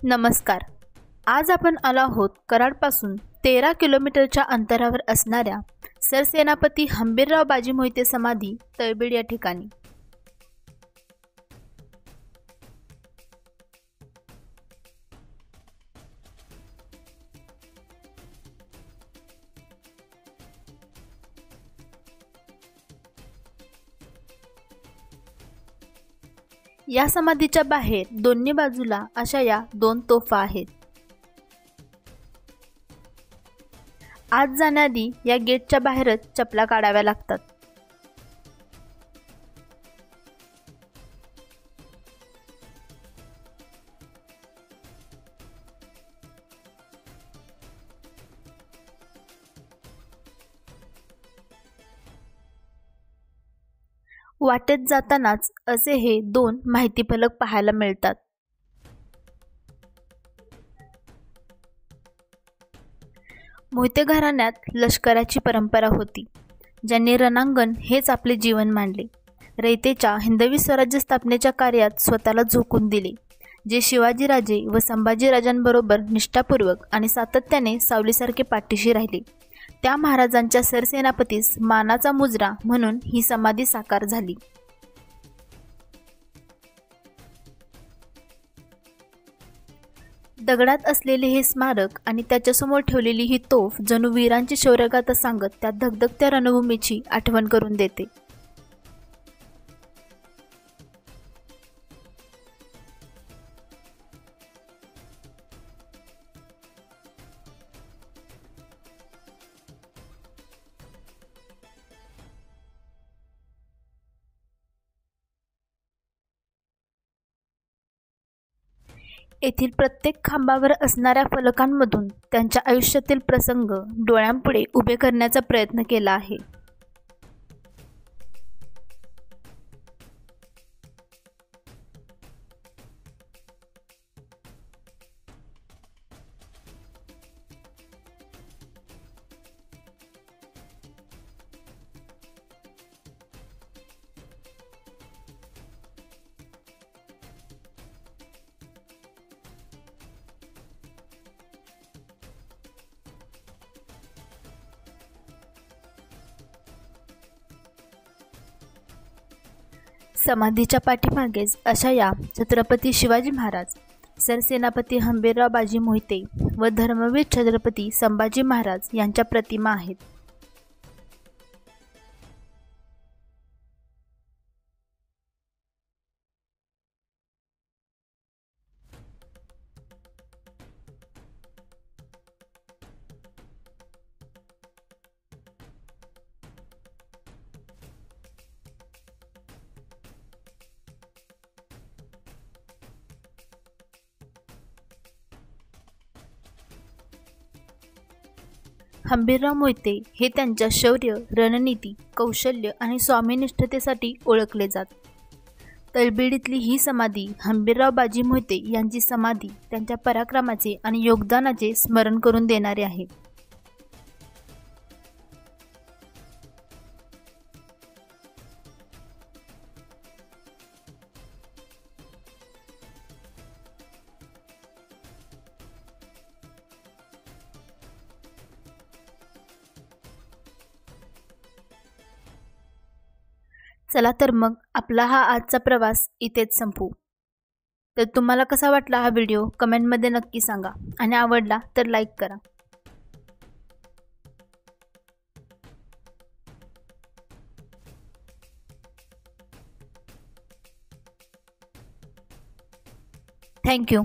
नमस्कार. आज आपण आलो आहोत कराडपासून 13 किलोमीटरच्या अंतरावर असणाऱ्या सरसेनापती हंबीरराव बाजी मोहिते समाधी तळबीड या ठिकाणी. या समाधीच्या बाहेर दोन्ही बाजूला अशा या दोन तोफा आहेत. आत जाण्याआधी या गेटच्या बाहेरच चपला काढाव्या लागतात. वाटेत जातानाच असे हे दोन माहिती फलक पाहायला मिळतात. मोहिते घराण्यात लष्कराची परंपरा होती, ज्यांनी रणांगण हेच आपले जीवन मानले. रयतेच्या हिंदवी स्वराज्य स्थापनेच्या कार्यात स्वतःला झोकून दिले, जे शिवाजीराजे व संभाजीराजांबरोबर निष्ठापूर्वक आणि सातत्याने सावलीसारखे पाठीशी राहिले. त्या महाराजांच्या सरसेनापतीस मानाचा मुजरा म्हणून ही समाधी साकार झाली. दगडात असलेले हे स्मारक आणि त्याच्यासमोर ठेवलेली ही तोफ जणू वीरांची शौर्यगाथा सांगत त्या धगधगत्या रणभूमीची आठवण करून देते. येथील प्रत्येक खांबावर असणाऱ्या फलकांमधून त्यांच्या आयुष्यातील प्रसंग डोळ्यांपुढे उभे करण्याचा प्रयत्न केला आहे. समाधीच्या पाठीमागेच अशा या छत्रपती शिवाजी महाराज, सरसेनापती हंबीरराव बाजी मोहिते व धर्मवीर छत्रपती संभाजी महाराज यांच्या प्रतिमा आहेत. हंबीरराव मोहिते हे त्यांच्या शौर्य, रणनीती, कौशल्य आणि स्वामीनिष्ठतेसाठी ओळखले जात. तळबीडीतली ही समाधी हंबीरराव बाजी मोहिते यांची समाधी त्यांच्या पराक्रमाचे आणि योगदानाचे स्मरण करून देणारे आहे. चला तर मग आपला हा आजचा प्रवास इथेच संपवू. तर तुम्हाला कसा वाटला हा व्हिडिओ कमेंटमध्ये नक्की सांगा आणि आवडला तर लाईक करा. थँक्यू.